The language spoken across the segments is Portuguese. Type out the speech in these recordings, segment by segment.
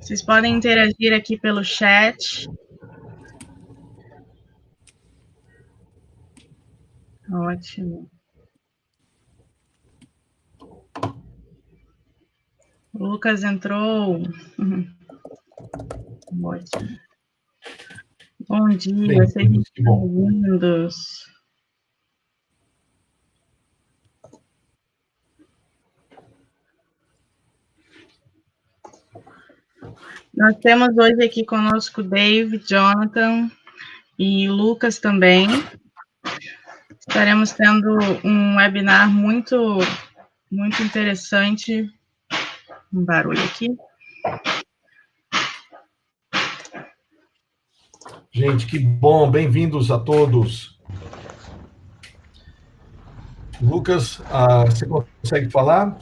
Vocês podem interagir aqui pelo chat. Ótimo. O Lucas entrou. Ótimo. Bom dia, sejam bem-vindos. Nós temos hoje aqui conosco Dave, Jonathan e Lucas também. Estaremos tendo um webinar muito interessante. Um barulho aqui. Gente, que bom, bem-vindos a todos. Lucas, você consegue falar?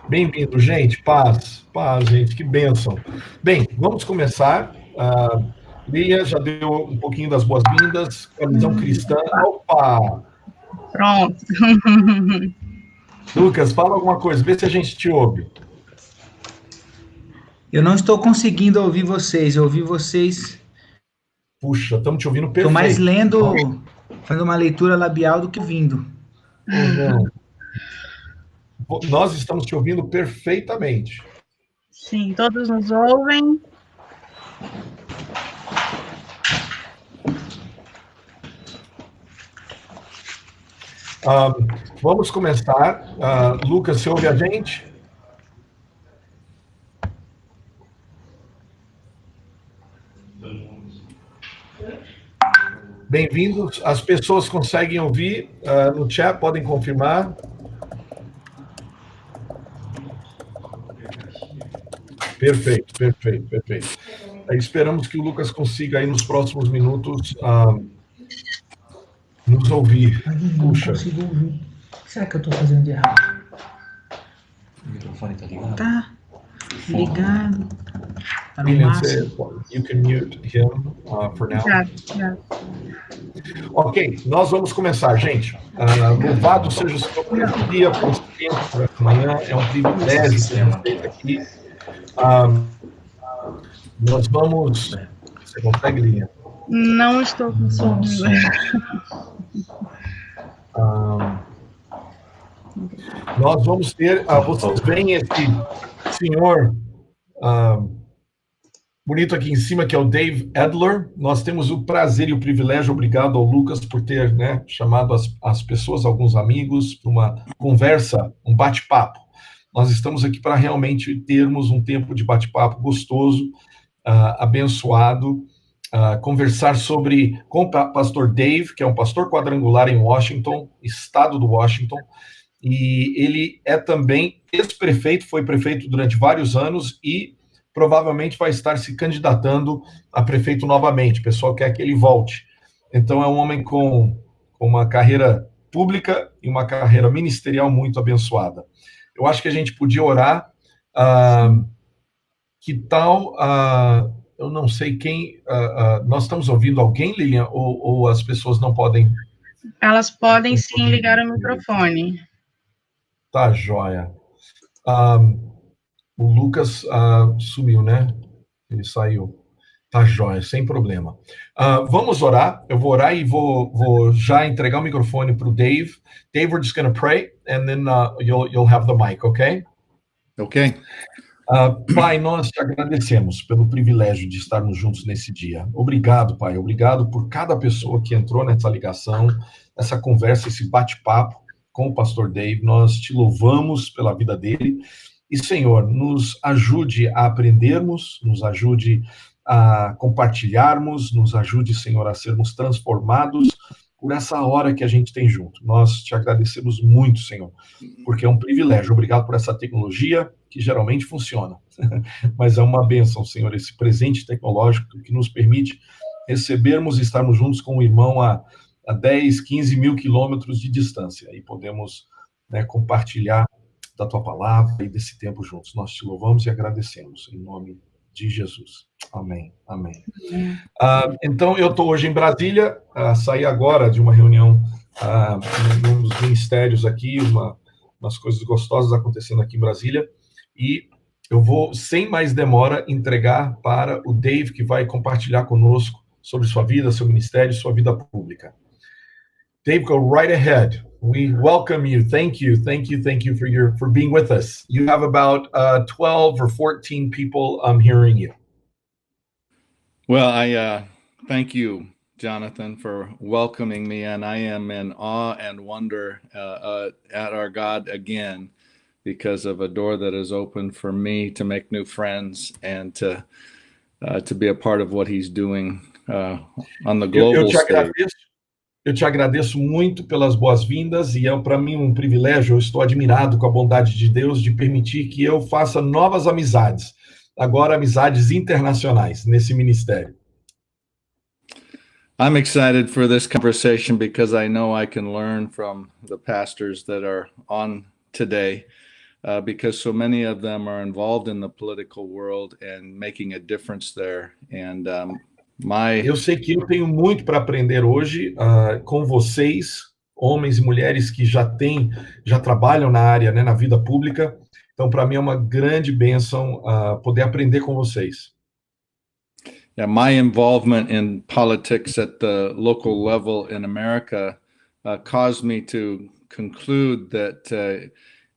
Bem-vindo, gente, paz, gente, que bênção. Bem, vamos começar. Lia já deu um pouquinho das boas-vindas, a visão cristã. Opa! Pronto. Lucas, fala alguma coisa, vê se a gente te ouve. Eu não estou conseguindo ouvir vocês, eu ouvi vocês... Puxa, estamos te ouvindo perfeito. Estou mais lendo, fazendo uma leitura labial do que ouvindo. Não. Nós estamos te ouvindo perfeitamente. Sim, todos nos ouvem. Vamos começar. Lucas, você ouve a gente? Bem-vindos. As pessoas conseguem ouvir no chat, podem confirmar. Perfeito. Aí esperamos que o Lucas consiga aí nos próximos minutos nos ouvir. Puxa. Não consigo ouvir. O que será que eu estou fazendo de errado? O microfone está ligado? Tá ligado. Tá no William, máximo. you can mute him for now. Yeah. Ok, nós vamos começar, gente. Louvado seja o Senhor por esse dia, por esse tempo, por essa manhã. É um privilégio ter aqui. Nós vamos... Você consegue, Linha? Não estou conseguindo. Nós vamos ter... vocês veem esse senhor bonito aqui em cima, que é o Dave Adler. Nós temos o prazer e o privilégio, obrigado ao Lucas por ter chamado as pessoas, alguns amigos, para uma conversa, um bate-papo. Nós estamos aqui para realmente termos um tempo de bate-papo gostoso, abençoado, conversar com o pastor Dave, que é um pastor quadrangular em Washington, estado do Washington, e ele é também ex-prefeito, foi prefeito durante vários anos e provavelmente vai estar se candidatando a prefeito novamente. O pessoal quer que ele volte. Então é um homem com uma carreira pública e uma carreira ministerial muito abençoada. Eu acho que a gente podia orar. Que tal... eu não sei quem... nós estamos ouvindo alguém, Lilian, ou as pessoas não podem... Elas podem sim ligar o microfone. Tá, joia. O Lucas sumiu, né? Ele saiu. Tá joia, sem problema. Vamos orar. Eu vou orar e vou já entregar o microfone para o Dave. Dave, we're just going to pray, and then you'll have the mic, okay? Ok. Pai, nós te agradecemos pelo privilégio de estarmos juntos nesse dia. Obrigado, Pai. Obrigado por cada pessoa que entrou nessa ligação, essa conversa, esse bate-papo com o pastor Dave. Nós te louvamos pela vida dele. E, Senhor, nos ajude a aprendermos, nos ajude a compartilharmos, nos ajude, Senhor, a sermos transformados por essa hora que a gente tem junto. Nós te agradecemos muito, Senhor, porque é um privilégio. Obrigado por essa tecnologia que geralmente funciona, mas é uma bênção, Senhor, esse presente tecnológico que nos permite recebermos e estarmos juntos com o irmão a 10, 15 mil quilômetros de distância e podemos compartilhar da tua palavra e desse tempo juntos. Nós te louvamos e agradecemos em nome de Jesus. Amém. Amém. Então, eu estou hoje em Brasília, saí agora de uma reunião num dos ministérios aqui, umas coisas gostosas acontecendo aqui em Brasília, e eu vou, sem mais demora, entregar para o Dave, que vai compartilhar conosco sobre sua vida, seu ministério, sua vida pública. Dave, go right ahead. We welcome you. Thank you for being with us. You have about 12 or 14 people hearing you. Well, I thank you, Jonathan, for welcoming me, and I am in awe and wonder at our God again because of a door that is open for me to make new friends and to be a part of what He's doing on the global stage. Eu te agradeço muito pelas boas-vindas e é para mim um privilégio, eu estou admirado com a bondade de Deus de permitir que eu faça novas amizades, agora amizades internacionais nesse ministério. I'm excited for this conversation because I know I can learn from the pastors that are on today because so many of them are involved in the political world and making a difference there. And Eu sei que eu tenho muito para aprender hoje com vocês, homens e mulheres que já trabalham na área, né, na vida pública. Então, para mim é uma grande bênção poder aprender com vocês. Yeah, my involvement in politics at the local level in America caused me to conclude that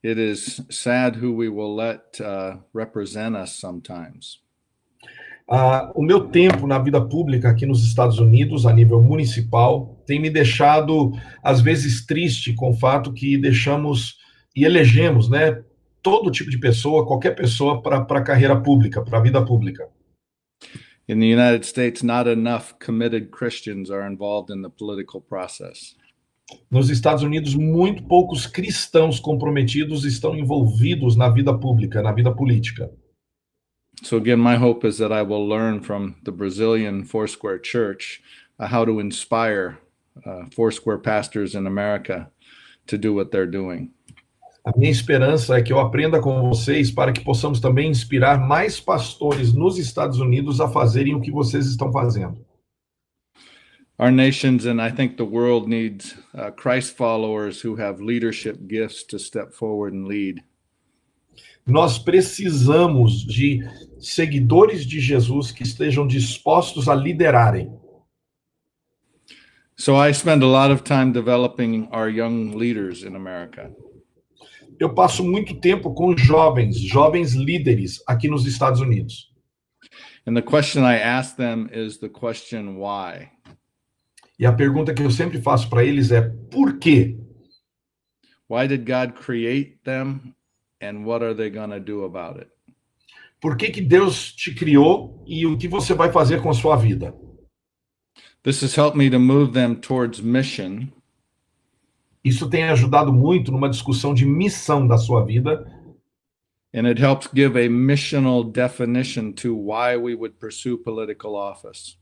it is sad who we will let represent us sometimes. O meu tempo na vida pública aqui nos Estados Unidos, a nível municipal, tem me deixado, às vezes, triste com o fato que deixamos e elegemos, né, todo tipo de pessoa, qualquer pessoa para a carreira pública, para a vida pública. In the United States, not enough committed Christians are involved in the political process. Nos Estados Unidos, muito poucos cristãos comprometidos estão envolvidos na vida pública, na vida política. So again, my hope is that I will learn from the Brazilian Foursquare Church how to inspire Foursquare pastors in America to do what they're doing. A minha esperança é que eu aprenda com vocês para que possamos também inspirar mais pastores nos Estados Unidos a fazerem o que vocês estão fazendo. Our nations and I think the world needs Christ followers who have leadership gifts to step forward and lead. Nós precisamos de seguidores de Jesus que estejam dispostos a liderarem. So I spend a lot of time developing our young leaders in America. Eu passo muito tempo com jovens líderes aqui nos Estados Unidos. And the question I ask them is the question why. E a pergunta que eu sempre faço para eles é por quê? Why did God create them and what are they going to do about it? Por que Deus te criou e o que você vai fazer com a sua vida? This has helped me to move them towards mission. Isso tem ajudado muito numa discussão de missão da sua vida. And it helps give a missional definition to why we would pursue political office.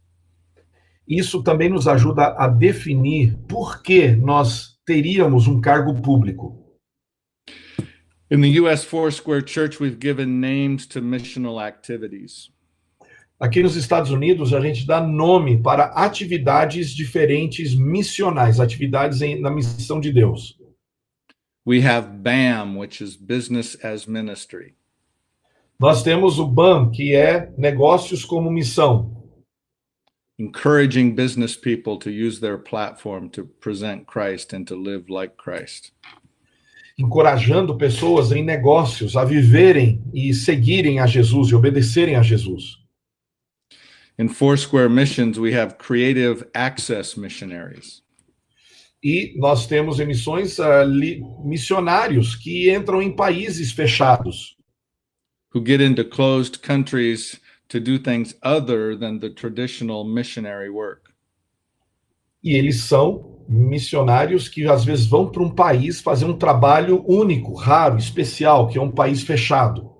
Isso também nos ajuda a definir por que nós teríamos um cargo público. In the U.S. Foursquare Church, we've given names to missional activities. Aqui nos Estados Unidos, a gente dá nome para atividades diferentes missionais, atividades na missão de Deus. We have BAM, which is Business as Ministry. Nós temos o BAM, que é Negócios como Missão. Encouraging business people to use their platform to present Christ and to live like Christ. Encorajando pessoas em negócios a viverem e seguirem a Jesus e obedecerem a Jesus. In Foursquare Missions, we have creative access missionaries. E nós temos em missões missionários que entram em países fechados. Who get into closed countries to do things other than the traditional missionary work. E eles são missionários que às vezes vão para um país fazer um trabalho único, raro, especial, que é um país fechado.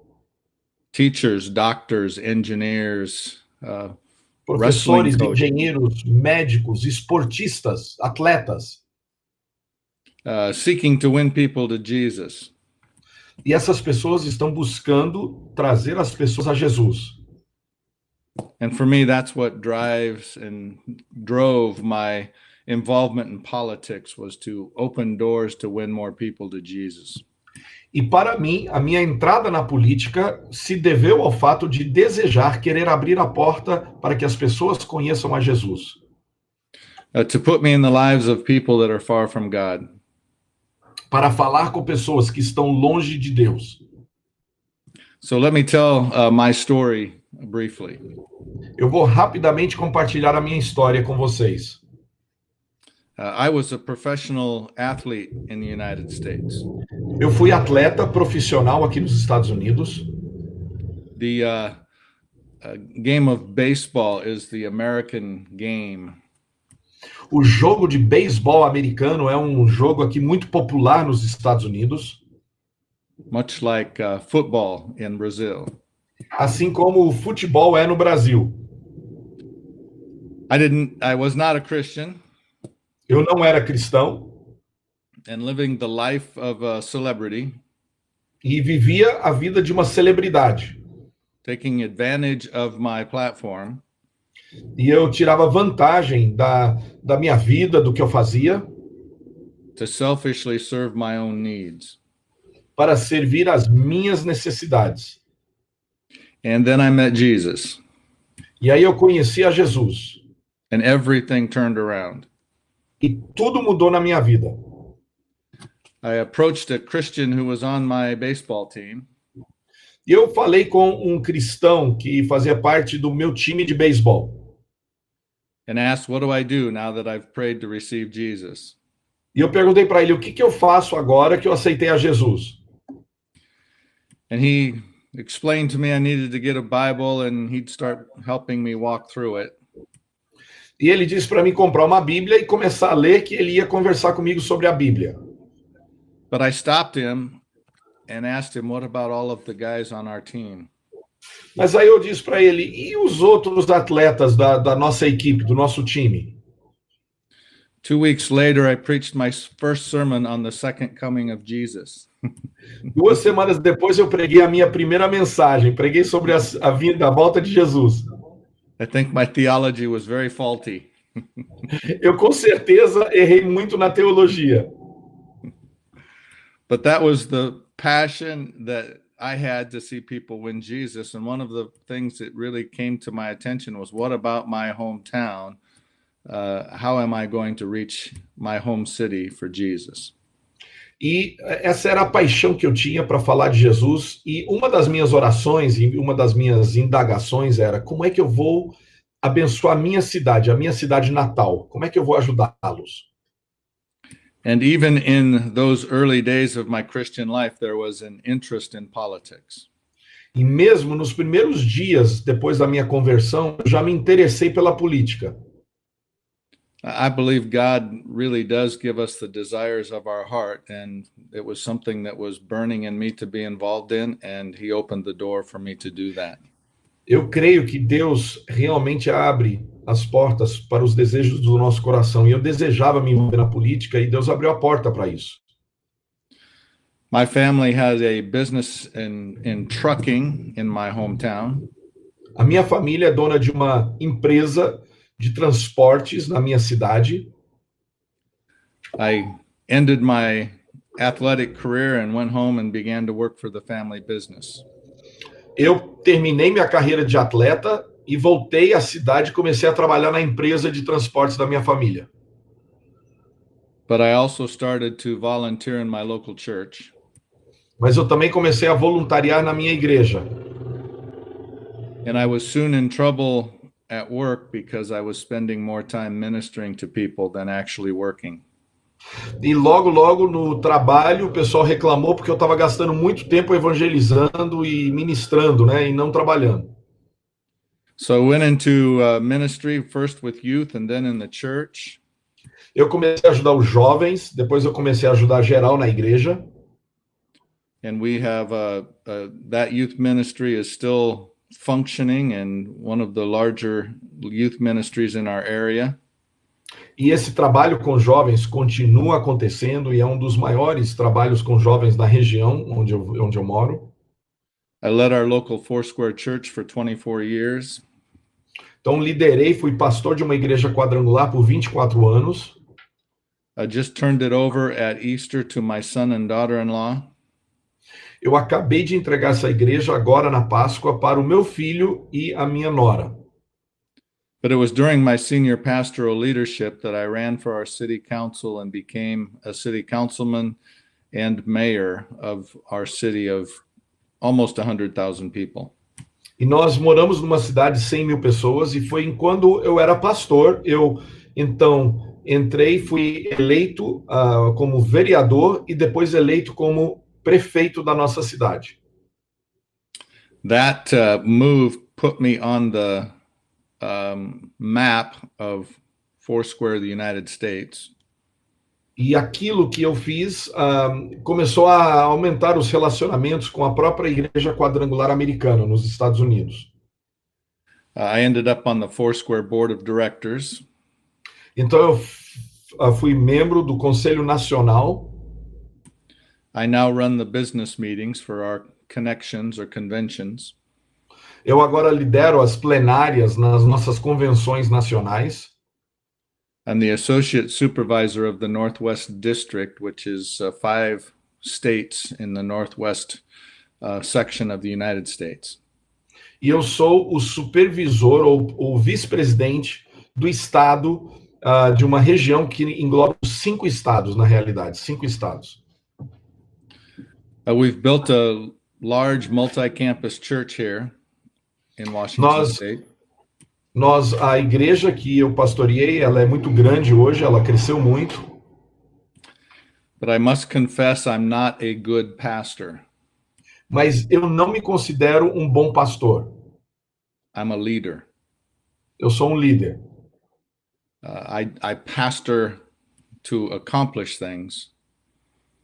Teachers, doctors, engineers, professores, engenheiros, médicos, esportistas, atletas. Seeking to win people to Jesus. E essas pessoas estão buscando trazer as pessoas a Jesus. And for me, that's what drives and drove my involvement in politics, was to open doors to win more people to Jesus. E para mim, a minha entrada na política se deveu ao fato de desejar, querer abrir a porta para que as pessoas conheçam a Jesus. To put me in the lives of people that are far from God. Para falar com pessoas que estão longe de Deus. So let me tell my story briefly. Eu vou rapidamente compartilhar a minha história com vocês. I was a professional athlete in the United States. Eu fui atleta profissional aqui nos Estados Unidos. The game of baseball is the American game. O jogo de beisebol americano é um jogo aqui muito popular nos Estados Unidos. Much like football in Brazil. Assim como o futebol é no Brasil. I was not a Christian. Eu não era cristão. And living the life of a celebrity. E vivia a vida de uma celebridade. Taking advantage of my platform. E eu tirava vantagem da minha vida, do que eu fazia. To selfishly serve my own needs. Para servir as minhas necessidades. And then I met Jesus. E aí eu conheci a Jesus. And everything turned around. E tudo mudou na minha vida. I approached a Christian who was on my baseball team. E eu falei com um cristão que fazia parte do meu time de beisebol. And asked, what do I do now that I've prayed to receive Jesus? E eu perguntei para ele, o que eu faço agora que eu aceitei a Jesus? And he explained to me I needed to get a Bible and he'd start helping me walk through it. E ele disse para mim comprar uma Bíblia e começar a ler, que ele ia conversar comigo sobre a Bíblia. But I stopped him and asked him, what about all of the guys on our team? Mas aí eu disse para ele, e os outros atletas da nossa equipe, do nosso time? 2 weeks later, I preached my first sermon on the second coming of Jesus. 2 semanas depois eu preguei a minha primeira mensagem, preguei sobre a vinda, a volta de Jesus. I think my theology was very faulty. Eu com certeza errei muito na teologia. But that was the passion that I had to see people win Jesus. And one of the things that really came to my attention was, what about my hometown? How am I going to reach my home city for Jesus? E essa era a paixão que eu tinha para falar de Jesus. E uma das minhas orações e uma das minhas indagações era, como é que eu vou abençoar a minha cidade natal? Como é que eu vou ajudá-los? And even in those early days of my Christian life, there was an interest in politics. E mesmo nos primeiros dias depois da minha conversão, eu já me interessei pela política. I believe God really does give us the desires of our heart, and it was something that was burning in me to be involved in, and he opened the door for me to do that. Eu creio que Deus realmente abre as portas para os desejos do nosso coração, e eu desejava me envolver na política, e Deus abriu a porta para isso. My family has a business in trucking in my hometown. A minha família é dona de uma empresa de transportes na minha cidade. I ended my athletic career and went home and began to work for the family business. Eu terminei minha carreira de atleta e voltei à cidade e comecei a trabalhar na empresa de transportes da minha família. But I also started to volunteer in my local church. Mas eu também comecei a voluntariar na minha igreja. And I was soon in trouble at work because I was spending more time ministering to people than actually working. E logo no trabalho o pessoal reclamou porque eu estava gastando muito tempo evangelizando e ministrando, né, e não trabalhando. So I went into ministry first with youth and then in the church. Eu comecei a ajudar os jovens, depois eu comecei a ajudar geral na igreja. And we have that youth ministry is still functioning and one of the larger youth ministries in our area. E esse trabalho com jovens continua acontecendo e é um dos maiores trabalhos com jovens na região onde eu moro. I led our local Foursquare church for 24 years. Então fui pastor de uma igreja quadrangular por 24 anos. I just turned it over at Easter to my son and daughter-in-law. Eu acabei de entregar essa igreja agora na Páscoa para o meu filho e a minha nora. But it was during my senior pastoral leadership that I ran for our city council and became a city councilman and mayor of our city of almost 100,000 people. E nós moramos numa cidade de 100 mil pessoas e foi quando eu era pastor, eu então entrei, fui eleito como vereador e depois eleito como prefeito da nossa cidade. That move put me on the map of Foursquare, the United States. E aquilo que eu fiz começou a aumentar os relacionamentos com a própria Igreja Quadrangular Americana nos Estados Unidos. I ended up on the Foursquare Board of Directors. Então eu fui membro do Conselho Nacional. I now run the business meetings for our connections or conventions. Eu agora lidero as plenárias nas nossas convenções nacionais. I'm the associate supervisor of the Northwest District, which is 5 states in the Northwest section of the United States. E eu sou o supervisor ou vice-presidente do estado de uma região que engloba 5 estados, na realidade, 5 estados. We've built a large multi-campus church here in Washington State. A igreja que eu pastoreei, ela é muito grande hoje, ela cresceu muito. But I must confess I'm not a good pastor. Mas eu não me considero um bom pastor. I'm a leader. Eu sou um líder. I pastor to accomplish things.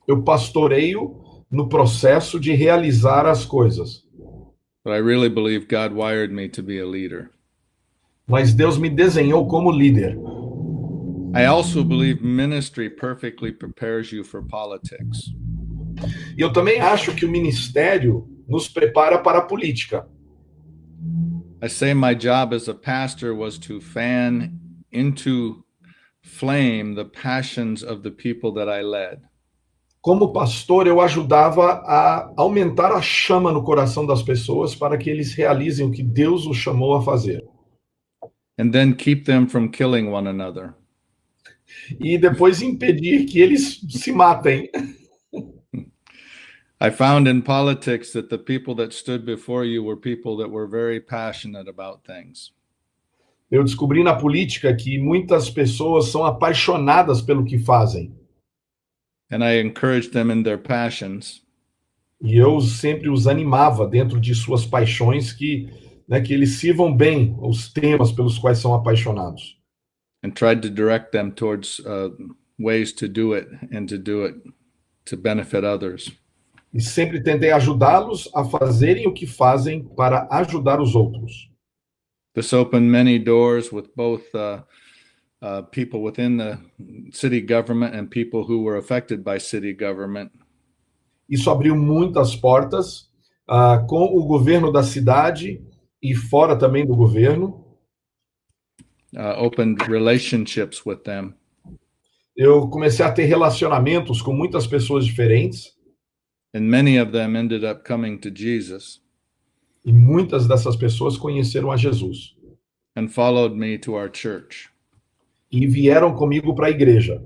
Eu pastoreio no processo de realizar as coisas. But I really believe God wired me to be a leader. Mas Deus me desenhou como líder. I also believe ministry perfectly prepares you for politics. E eu também acho que o ministério nos prepara para a política. I say my job as a pastor was to fan into flame the passions of the people that I led. Como pastor, eu ajudava a aumentar a chama no coração das pessoas para que eles realizem o que Deus os chamou a fazer. And then keep them from killing one another. E depois impedir que eles se matem. I found in politics that the people that stood before you were people that were very passionate about things. Eu descobri na política que muitas pessoas são apaixonadas pelo que fazem. And I encouraged them in their passions. E eu sempre os animava dentro de suas paixões que eles sirvam bem os temas pelos quais são apaixonados. And tried to direct them towards ways to do it and to do it to benefit others. E sempre tentei ajudá-los a fazerem o que fazem para ajudar os outros. This opened many doors with both people within the city government and people who were affected by city government. Isso abriu muitas portas com o governo da cidade e fora também do governo. Opened relationships with them. Eu comecei a ter relacionamentos com muitas pessoas diferentes. And many of them ended up coming to Jesus. E muitas dessas pessoas conheceram a Jesus. And followed me to our church. E vieram comigo para a igreja.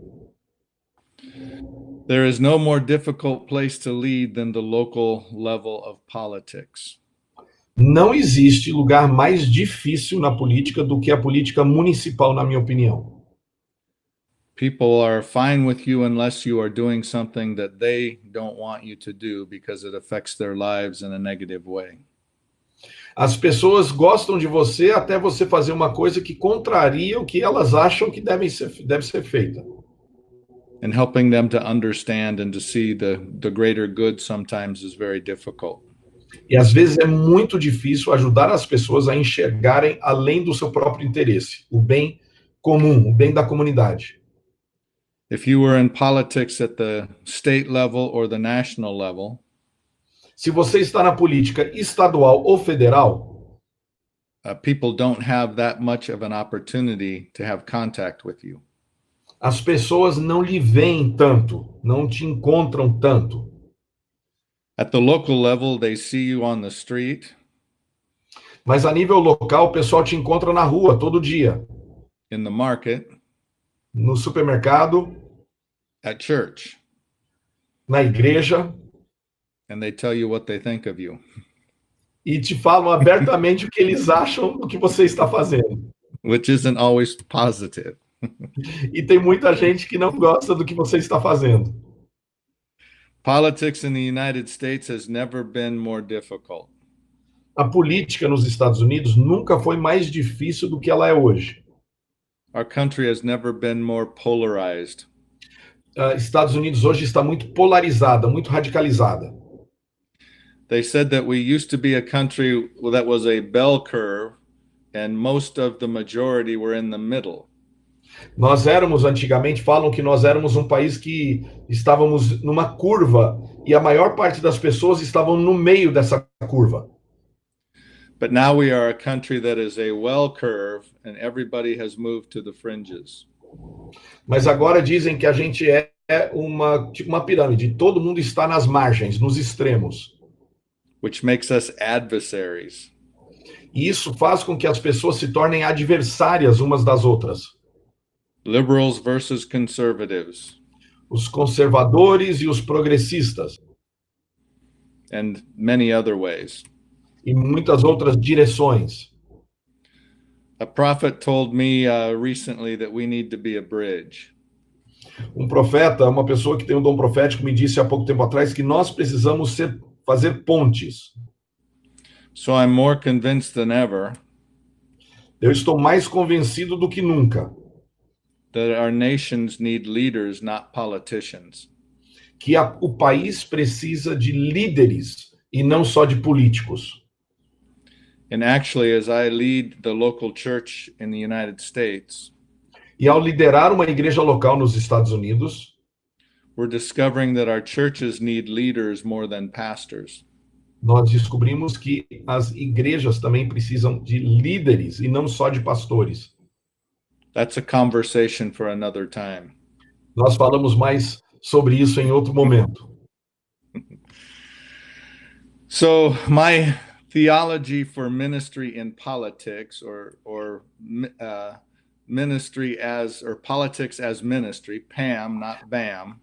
There is no more difficult place to lead than the local level of politics. Não existe lugar mais difícil na política do que a política municipal, na minha opinião. People are fine with you unless you are doing something that they don't want you to do because it affects their lives in a negative way. As pessoas gostam de você até você fazer uma coisa que contraria o que elas acham que deve ser feita. And helping them to understand and to see the greater good sometimes is very difficult. E às vezes é muito difícil ajudar as pessoas a enxergarem além do seu próprio interesse, o bem comum, o bem da comunidade. If you were in politics at the state level or the national level, se você está na política estadual ou federal, people don't have that much of an opportunity to have contact with you. As pessoas não lhe veem tanto, não te encontram tanto. At the local level, they see you on the street, Mas a nível local, o pessoal te encontra na rua todo dia, in the market, no supermercado, at church, na igreja, and they tell you what they think of you, e te falam abertamente o que eles acham do que você está fazendo. which isn't always positive. E tem muita gente que não gosta do que você está fazendo. Politics in the United States has never been more difficult. A política nos Estados Unidos nunca foi mais difícil do que ela é hoje. Our country has never been more polarized. Estados Unidos hoje está muito polarizada, muito radicalizada. They said that we used to be a country that was a bell curve, and most of the majority were in the middle. Nós éramos, antigamente, falam que nós éramos um país que estávamos numa curva e a maior parte das pessoas estavam no meio dessa curva. But now we are a country that is a well curve, and everybody has moved to the fringes. Mas agora dizem que a gente é tipo uma pirâmide, todo mundo está nas margens, nos extremos. Which makes us adversaries. E isso faz com que as pessoas se tornem adversárias umas das outras. Liberals versus conservatives. Os conservadores e os progressistas. And many other ways. E muitas outras direções. A prophet told me recently that we need to be a bridge. Um profeta, uma pessoa que tem um dom profético, me disse há pouco tempo atrás que nós precisamos fazer pontes. So I'm more convinced than ever. Eu estou mais convencido do que nunca. That our nations need leaders, not politicians. Que o país precisa de líderes e não só de políticos. And actually, as I lead the local church in the United States, e ao liderar uma igreja local nos Estados Unidos, we're discovering that our churches need leaders more than pastors. Nós descobrimos que as igrejas também precisam de líderes e não só de pastores. That's a conversation for another time. Nós falamos mais sobre isso em outro momento. So my theology for ministry in politics, or ministry as, or politics as ministry, PAM, not BAM.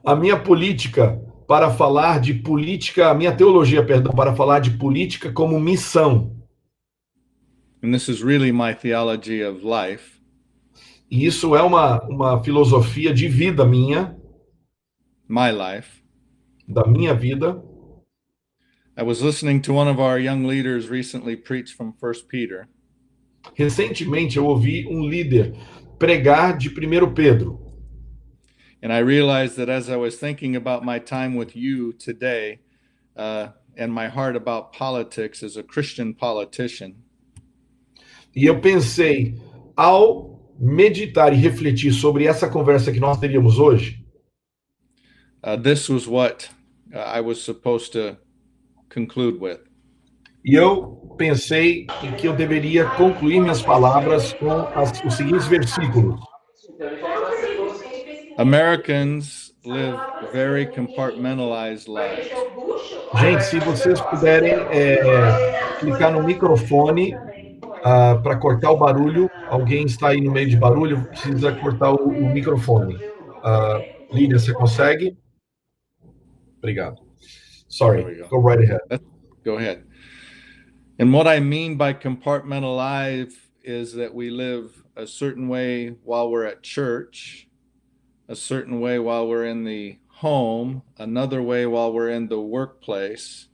A minha política para falar de política, a minha teologia, perdão, para falar de política como missão. And this is really my theology of life. E isso é uma filosofia de vida minha. My life. Da minha vida. I was listening to one of our young leaders recently preach from 1 Peter. Recentemente eu ouvi um líder pregar de 1 Pedro. And I realized that as I was thinking about my time with you today, and my heart about politics as a Christian politician. E eu pensei, ao meditar e refletir sobre essa conversa que nós teríamos hoje, this was what I was supposed to conclude with. E eu pensei em que eu deveria concluir minhas palavras com os seguintes versículos. Americans live very compartmentalized lives. Gente, se vocês puderem clicar no microfone para cortar o barulho, alguém está aí no meio de barulho, precisa cortar o microfone. Lídia, você consegue? Obrigado. Sorry, go right ahead. Go ahead. And what I mean by compartmentalized is that we live a certain way while we're at church, a certain way while we're in the home, another way while we're in the workplace,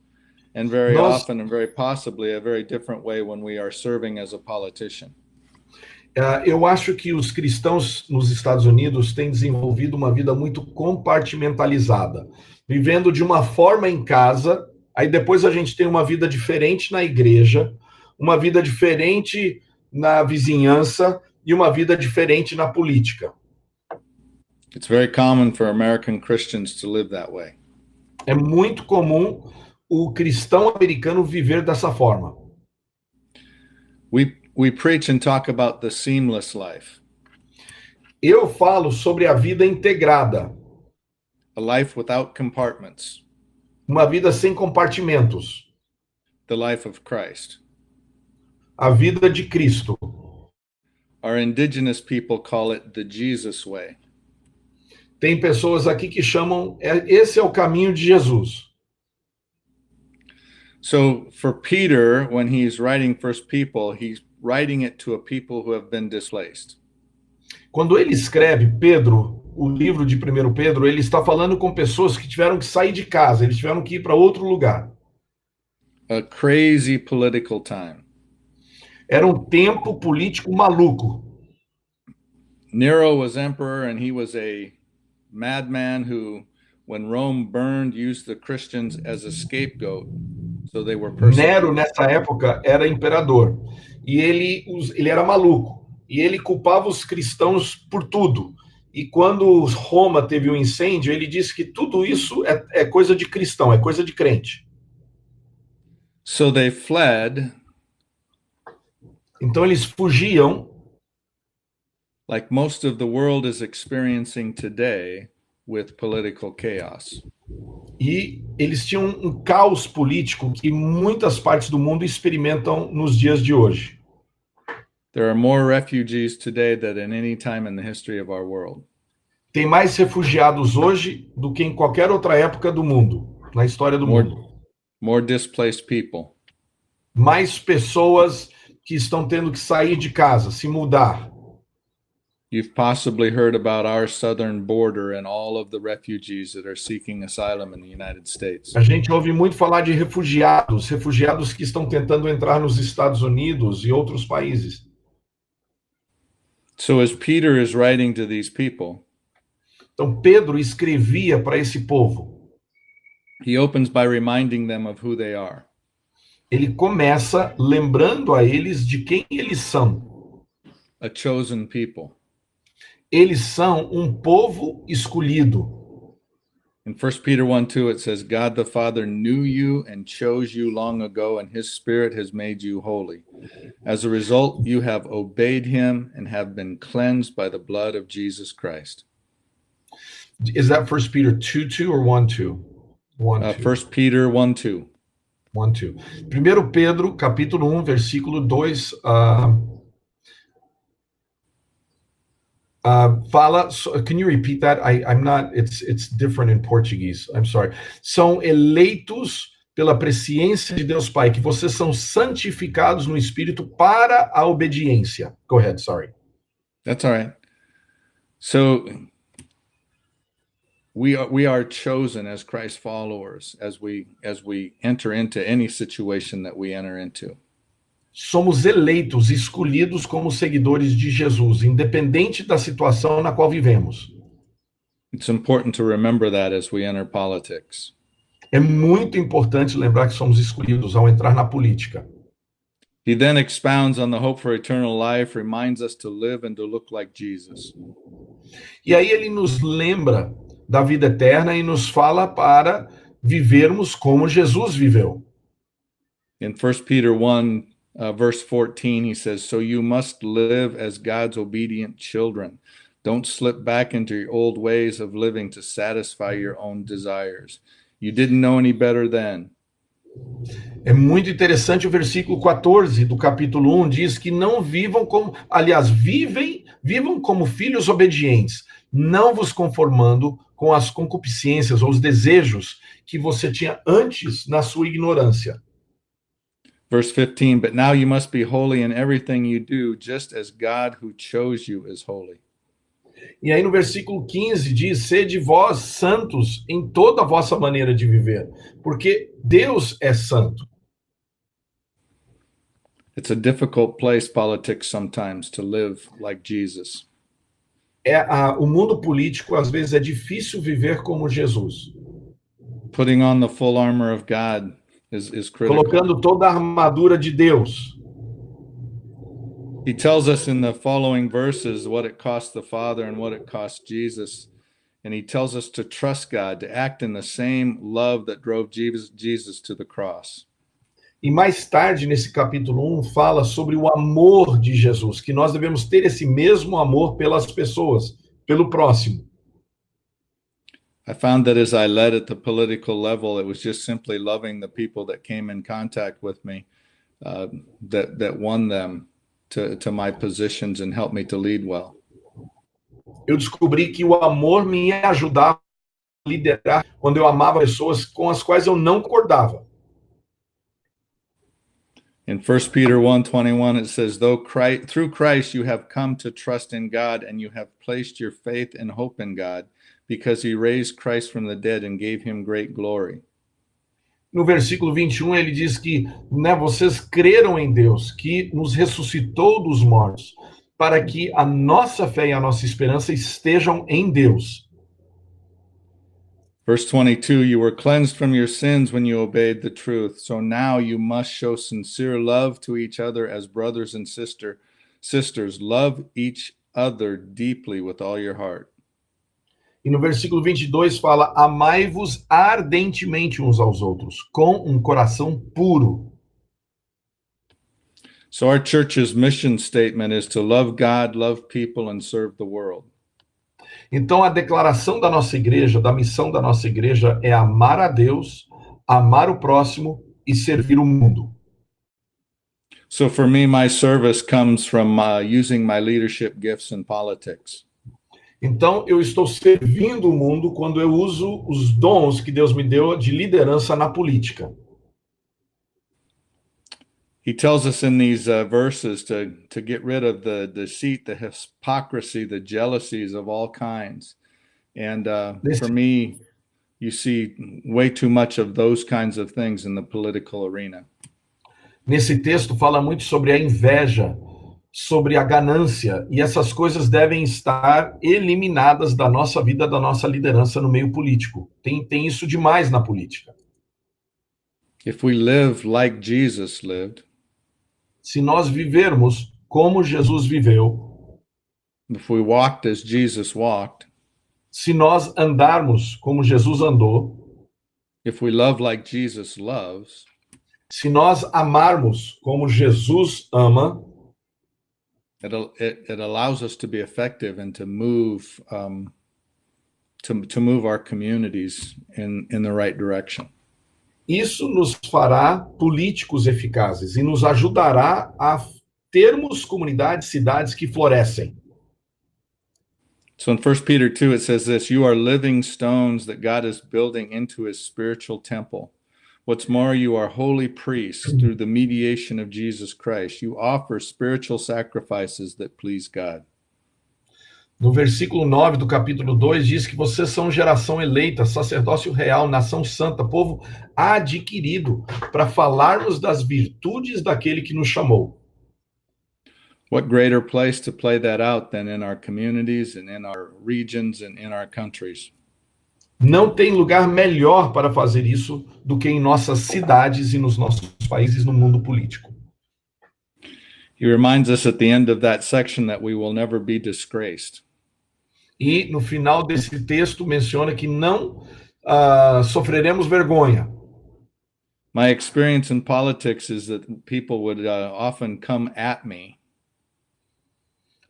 and very often and very possibly a very different way when we are serving as a politician. Eu acho que os cristãos nos Estados Unidos têm desenvolvido uma vida muito compartimentalizada, vivendo de uma forma em casa, aí depois a gente tem uma vida diferente na igreja, uma vida diferente na vizinhança e uma vida diferente na política. It's very common for American Christians to live that way. É muito comum o cristão americano viver dessa forma. We preach and talk about the seamless life. Eu falo sobre a vida integrada. A life without compartments. Uma vida sem compartimentos. The life of Christ. A vida de Cristo. Our indigenous people call it the Jesus way. Tem pessoas aqui que chamam, esse é o caminho de Jesus. So for Peter, when he's writing First People, he's writing it to a people who have been displaced. Quando ele escreve Pedro, o livro de 1 Pedro, ele está falando com pessoas que tiveram que sair de casa, eles tiveram que ir para outro lugar. A crazy political time. Era um tempo político maluco. Nero was emperor and he was a madman who, when Rome burned, used the Christians as a scapegoat. So they were persecuted. Nero, nessa época, era imperador. E ele era maluco. E ele culpava os cristãos por tudo. E quando Roma teve um incêndio, ele disse que tudo isso é coisa de cristão, é coisa de crente. So they fled. Então eles fugiam, like most of the world is experiencing today with political chaos. E eles tinham um caos político que muitas partes do mundo experimentam nos dias de hoje. There are more refugees today than at any time in the history of our world. Tem mais refugiados hoje do que em qualquer outra época do mundo, na história do mundo. More displaced people. Mais pessoas que estão tendo que sair de casa, se mudar. You've possibly heard about our southern border and all of the refugees that are seeking asylum in the United States. A gente ouve muito falar de refugiados que estão tentando entrar nos Estados Unidos e outros países. So as Peter is writing to these people, então Pedro escrevia para esse povo. He opens by reminding them of who they are. Ele começa lembrando a eles de quem eles são. A chosen people. Eles são um povo escolhido. In 1 Peter 1:2 it says, God the Father knew you and chose you long ago, and his Spirit has made you holy. As a result, you have obeyed him and have been cleansed by the blood of Jesus Christ. Is that 1 Peter 2:2 or 1:2? 1 Peter 1:2. 1:2. 1 Pedro, capítulo 1, versículo 2, fala, can you repeat that? I'm not, it's different in Portuguese. I'm sorry. São eleitos pela presciência de Deus Pai, que vocês são santificados no Espírito para a obediência. Go ahead, sorry. That's all right. So we are chosen as Christ followers as we enter into any situation that we enter into. Somos eleitos, escolhidos como seguidores de Jesus, independente da situação na qual vivemos. It's important to remember that as we enter politics. É muito importante lembrar que somos escolhidos ao entrar na política. He then expounds on the hope for eternal life, reminds us to live and to look like Jesus. E aí ele nos lembra da vida eterna e nos fala para vivermos como Jesus viveu. In 1 Peter 1, verse 14, he says, so you must live as God's obedient children. Don't slip back into your old ways of living to satisfy your own desires. You didn't know any better then. É muito interessante o versículo 14 do capítulo 1, diz que não vivam como, aliás, vivam como filhos obedientes, não vos conformando com as concupiscências ou os desejos que você tinha antes na sua ignorância. Verse 15, but now you must be holy in everything you do, just as God who chose you is holy. E aí no versículo 15 diz, sede vós santos em toda a vossa maneira de viver, porque Deus é santo. It's a difficult place, politics, sometimes, to live like Jesus. O mundo político, às vezes, é difícil viver como Jesus. Putting on the full armor of God is critical. Colocando toda a armadura de Deus. He tells us in the following verses what it cost the Father and what it cost Jesus. And he tells us to trust God, to act in the same love that drove Jesus to the cross. E mais tarde, nesse capítulo 1, fala sobre o amor de Jesus, que nós devemos ter esse mesmo amor pelas pessoas, pelo próximo. I found that as I led at the political level, it was just simply loving the people that came in contact with me, that won them to my positions and helped me to lead well. Eu descobri que o amor me ajudava a liderar quando eu amava pessoas com as quais eu não concordava. In 1 Peter 1:21, it says, through Christ you have come to trust in God, and you have placed your faith and hope in God, because he raised Christ from the dead and gave him great glory. No versículo 21, ele diz que, né, vocês creram em Deus, que nos ressuscitou dos mortos, para que a nossa fé e a nossa esperança estejam em Deus. Verse 22, you were cleansed from your sins when you obeyed the truth. So now you must show sincere love to each other as brothers and sisters. Love each other deeply with all your heart. E no versículo 22 fala, amai-vos ardentemente uns aos outros, com um coração puro. So our church's mission statement is to love God, love people, and serve the world. Então, a declaração da nossa igreja, da missão da nossa igreja é amar a Deus, amar o próximo e servir o mundo. So for me, my service comes from using my leadership gifts in politics. Então, eu estou servindo o mundo quando eu uso os dons que Deus me deu de liderança na política. He tells us in these verses to get rid of the deceit, the hypocrisy, the jealousies of all kinds. And for me, you see way too much of those kinds of things in the political arena. Nesse texto fala muito sobre a inveja, sobre a ganância, e essas coisas devem estar eliminadas da nossa vida, da nossa liderança no meio político. Tem isso demais na política. If we live like Jesus lived, se nós vivermos como Jesus viveu, if we walked as Jesus walked, se nós andarmos como Jesus andou, if we love like Jesus loves, se nós amarmos como Jesus ama, it allows us to be effective and to move to move our communities in the right direction. Isso nos fará políticos eficazes e nos ajudará a termos comunidades, cidades que florescem. So in 1 Peter 2, it says this, you are living stones that God is building into his spiritual temple. What's more, you are holy priests through the mediation of Jesus Christ. You offer spiritual sacrifices that please God. No versículo 9 do capítulo 2 diz que vocês são geração eleita, sacerdócio real, nação santa, povo adquirido, para falarmos das virtudes daquele que nos chamou. What greater place to play that out than in our communities and in our regions and in our countries? Não tem lugar melhor para fazer isso do que em nossas cidades e nos nossos países, no mundo político. He reminds us at the end of that section that we will never be disgraced. E no final desse texto menciona que não sofreremos vergonha. My experience in politics is that people would often come at me.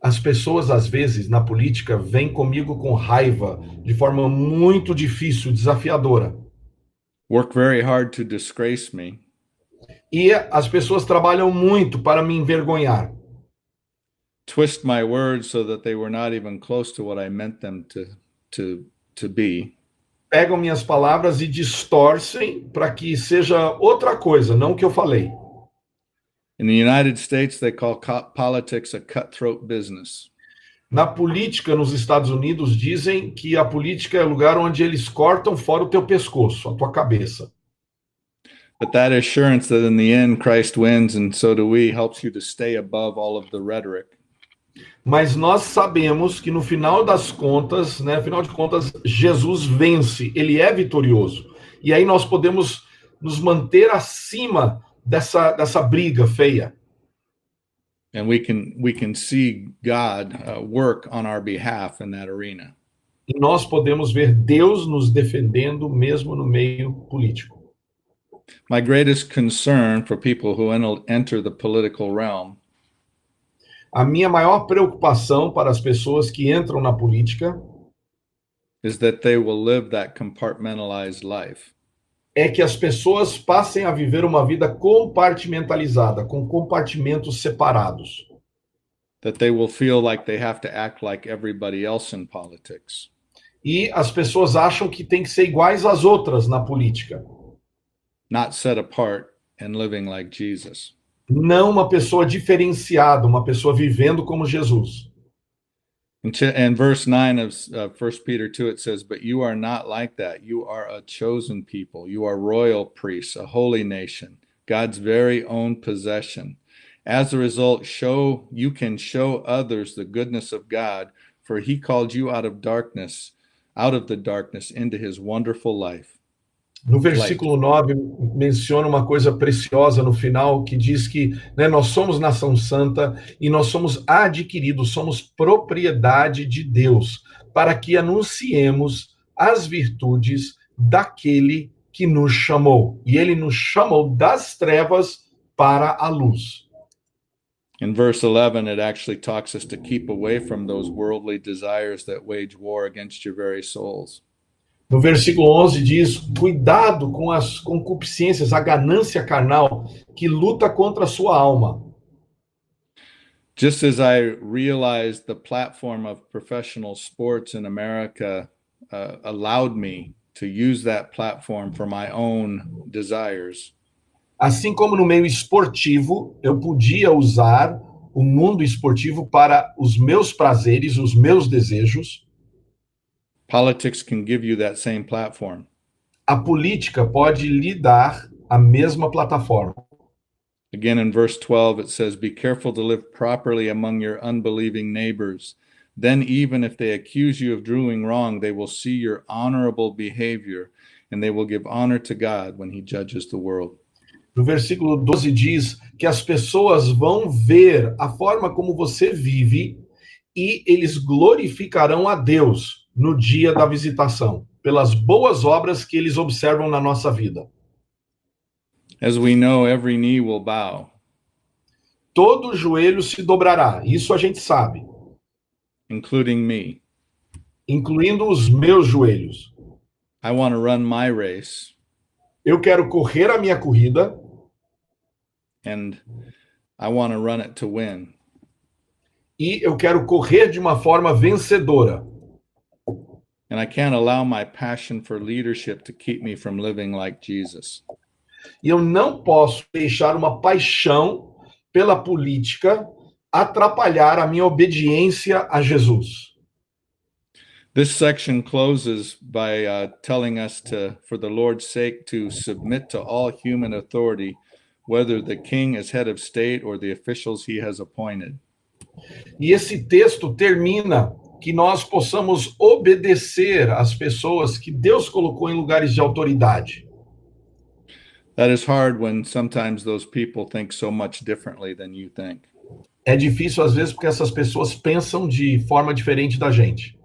As pessoas, às vezes, na política, vêm comigo com raiva, de forma muito difícil, desafiadora. Work very hard to disgrace me. E as pessoas trabalham muito para me envergonhar. Twist my words so that they were not even close to what I meant them to be. Pegam minhas palavras e distorcem para que seja outra coisa, não o que eu falei. In the United States, they call politics a cutthroat business. Na política, nos Estados Unidos, dizem que a política é o lugar onde eles cortam fora o teu pescoço, a tua cabeça. But that assurance that in the end Christ wins and so do we helps you to stay above all of the rhetoric. Mas nós sabemos que no final das contas, né, afinal de contas, Jesus vence, ele é vitorioso. E aí nós podemos nos manter acima dessa briga feia. And we can see God work on our behalf in that arena. E nós podemos ver Deus nos defendendo mesmo no meio político. My greatest concern for people who enter the political realm A minha maior preocupação para as pessoas que entram na política is that they will live that compartmentalized life. É que as pessoas passem a viver uma vida compartimentalizada, com compartimentos separados. That they will feel like they have to act like everybody else in politics. E as pessoas acham que tem que ser iguais às outras na política. Not set apart and living like Jesus. Não uma pessoa diferenciada, uma pessoa vivendo como Jesus. And verse 9 of 1 Peter 2, it says, "But you are not like that. You are a chosen people. You are royal priests, a holy nation, God's very own possession. As a result, you can show others the goodness of God, for he called you out of the darkness into his wonderful life." No versículo 9, menciona uma coisa preciosa no final, que diz que, né, nós somos nação santa e nós somos adquiridos, somos propriedade de Deus, para que anunciemos as virtudes daquele que nos chamou. E ele nos chamou das trevas para a luz. In verse 11, it actually talks us to keep away from those worldly desires that wage war against your very souls. No versículo 11 diz, cuidado com as concupiscências, a ganância carnal que luta contra a sua alma. Just as I realized the platform of professional sports in America allowed me to use that platform for my own desires. Assim como no meio esportivo, eu podia usar o mundo esportivo para os meus prazeres, os meus desejos. Politics can give you that same platform. A política pode lhe dar a mesma plataforma. Again, in verse 12, it says, "Be careful to live properly among your unbelieving neighbors. Then even if they accuse you of doing wrong, they will see your honorable behavior, and they will give honor to God when he judges the world." No versículo 12 diz que as pessoas vão ver a forma como você vive e eles glorificarão a Deus no dia da visitação, pelas boas obras que eles observam na nossa vida. As we know, every knee will bow. Todo joelho se dobrará, isso a gente sabe. Including me. Incluindo os meus joelhos. I want to run my race. Eu quero correr a minha corrida. And I want to run it to win. E eu quero correr de uma forma vencedora. And I can't allow my passion for leadership to keep me from living like Jesus. E eu não posso deixar uma paixão pela política atrapalhar a minha obediência a Jesus. This section closes by telling us for the Lord's sake, to submit to all human authority, whether the king is head of state or the officials he has appointed. E esse texto termina que nós possamos obedecer às pessoas que Deus colocou em lugares de autoridade. That is hard when sometimes those people think so much differently than you think. É difícil às vezes porque essas pessoas pensam de forma diferente da gente.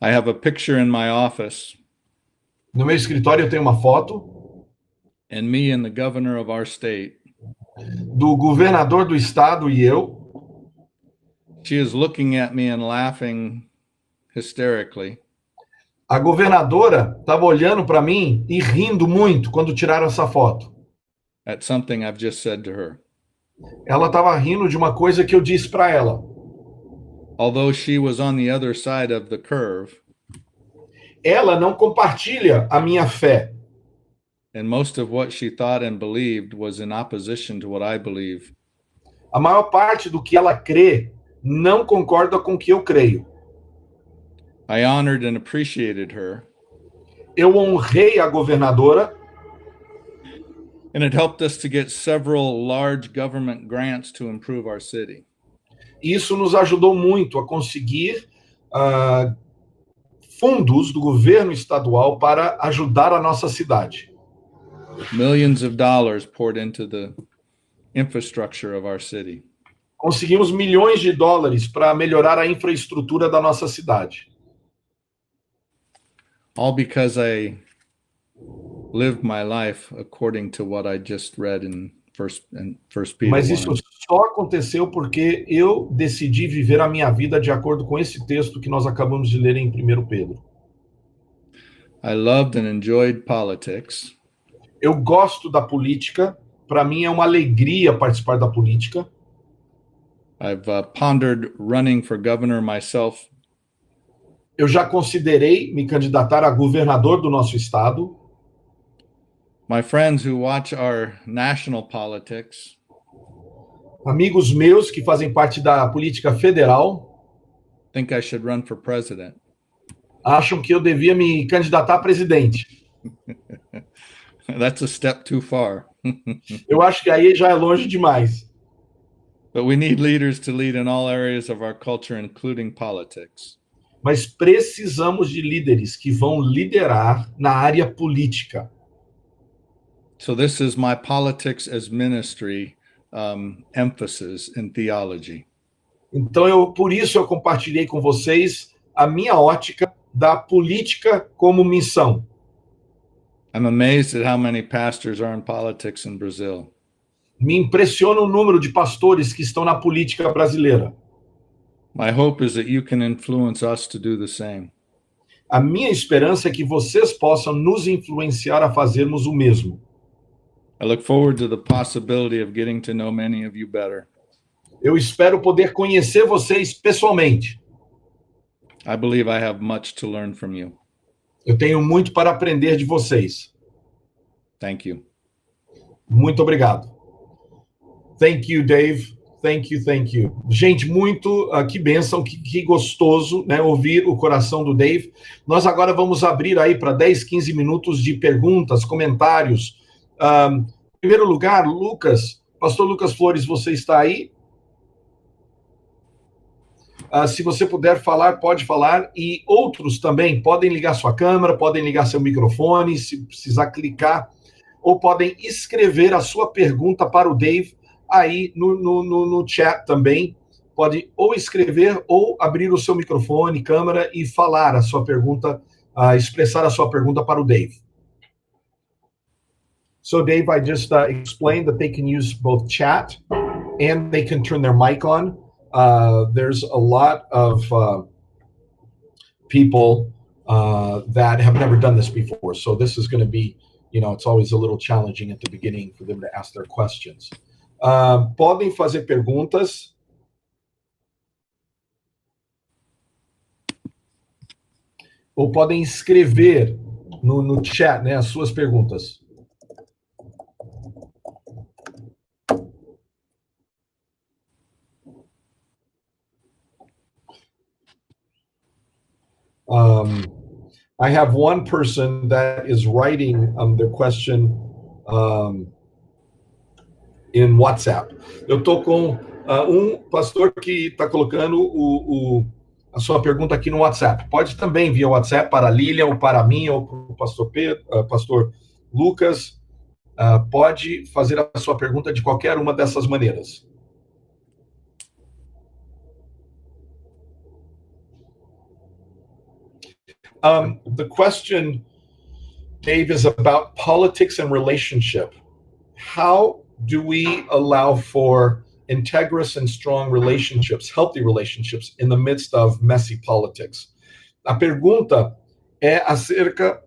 I have a picture in my office. No meu escritório eu tenho uma foto. And me and the governor of our state. Do governador do estado e eu. She is looking at me and laughing hysterically. A governadora estava olhando para mim e rindo muito quando tiraram essa foto. At something I've just said to her. Ela estava rindo de uma coisa que eu disse para ela. Although she was on the other side of the curve. Ela não compartilha a minha fé. And most of what she thought and believed was in opposition to what I believe. A maior parte do que ela crê não concorda com o que eu creio. I honored and appreciated her. Eu honrei a governadora. And it helped us to get several large government grants to improve our city. Isso nos ajudou muito a conseguir fundos do governo estadual para ajudar a nossa cidade. Millions of dollars poured into the infrastructure of our city. Conseguimos milhões de dólares para melhorar a infraestrutura da nossa cidade. All because I lived my life according to what I just read in First Peter Mas isso 1. só aconteceu porque eu decidi viver a minha vida de acordo com esse texto que nós acabamos de ler em 1 Pedro. I loved and enjoyed politics. Eu gosto da política, para mim é uma alegria participar da política. I've pondered running for governor myself. Eu já considerei me candidatar a governador do nosso estado. My friends who watch our national politics Amigos meus que fazem parte da política federal think I should run for president. acham que eu devia me candidatar a presidente. That's a step too far. Eu acho que aí já é longe demais. But we need leaders to lead in all areas of our culture, including politics. Mas precisamos de líderes que vão liderar na área política. So this is my politics as ministry emphasis in theology. Então, por isso eu compartilhei com vocês a minha ótica da política como missão. I'm amazed at how many pastors are in politics in Brazil. Me impressiona o número de pastores que estão na política brasileira. My hope is that you can influence us to do the same. A minha esperança é que vocês possam nos influenciar a fazermos o mesmo. I look forward to the possibility of getting to know many of you better. Eu espero poder conhecer vocês pessoalmente. I believe I have much to learn from you. Eu tenho muito para aprender de vocês. Thank you. Muito obrigado. Thank you, Dave. Thank you, thank you. Gente, muito, que bênção, que gostoso, né, ouvir o coração do Dave. Nós agora vamos abrir aí para 10, 15 minutos de perguntas, comentários. Em primeiro lugar, Lucas, pastor Lucas Flores, você está aí? Se você puder falar, pode falar. E outros também podem ligar sua câmera, podem ligar seu microfone, se precisar clicar, ou podem escrever a sua pergunta para o Dave aí no chat também. Pode ou escrever ou abrir o seu microfone, câmera e falar a sua pergunta, expressar a sua pergunta para o Dave. So, Dave, I just explained that they can use both chat and they can turn their mic on. There's a lot of people that have never done this before. So this is going to be, it's always a little challenging at the beginning for them to ask their questions. Podem fazer perguntas. Ou podem escrever no chat, né, as suas perguntas. I have one person that is writing their question in WhatsApp. Eu estou com pastor que está colocando a sua pergunta aqui no WhatsApp. Pode também via WhatsApp para a Lilian, ou para mim, ou para o pastor Pedro, pastor Lucas. Pode fazer a sua pergunta de qualquer uma dessas maneiras. The question, Dave, is about politics and relationship. How do we allow for integrous and strong relationships, healthy relationships, in the midst of messy politics? A pergunta é acerca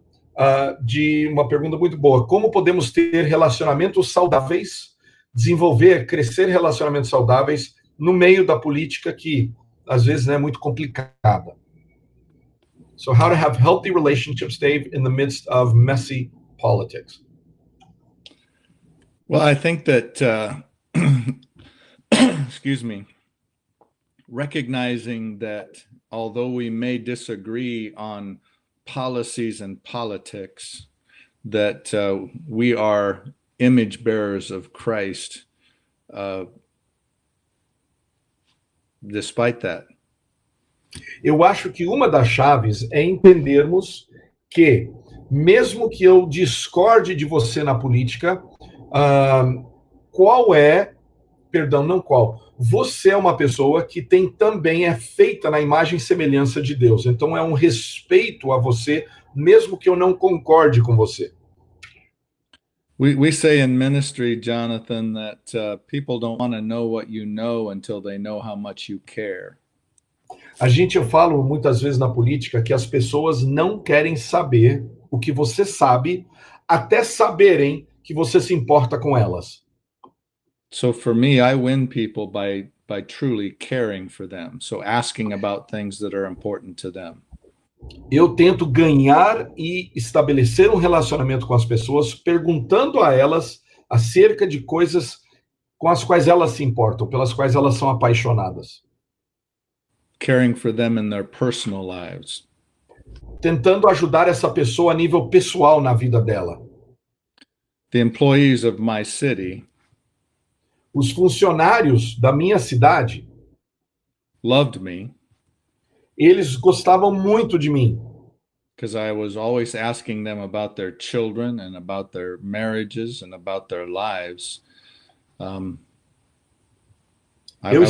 de uma pergunta muito boa. Como podemos ter relacionamentos saudáveis, desenvolver, crescer relacionamentos saudáveis no meio da política que, às vezes, é muito complicada? So how to have healthy relationships, Dave, in the midst of messy politics? Well, I think that, excuse me, recognizing that although we may disagree on policies and politics, that we are image bearers of Christ, despite that. Eu acho que uma das chaves é entendermos que, mesmo que eu discorde de você na política, você é uma pessoa que também é feita na imagem e semelhança de Deus. Então é um respeito a você, mesmo que eu não concorde com você. We say in ministry, Jonathan, that people don't want to know what you know until they know how much you care. Eu falo muitas vezes na política que as pessoas não querem saber o que você sabe até saberem que você se importa com elas. So for me, I win people by truly caring for them. So asking about things that are important to them. Eu tento ganhar e estabelecer um relacionamento com as pessoas, perguntando a elas acerca de coisas com as quais elas se importam, pelas quais elas são apaixonadas. Caring for them in their personal lives. Tentando ajudar essa pessoa a nível pessoal na vida dela. The employees of my city, os funcionários da minha cidade, loved me, eles gostavam muito de mim. Because I was always asking them about their children and about their marriages and about their lives. Eu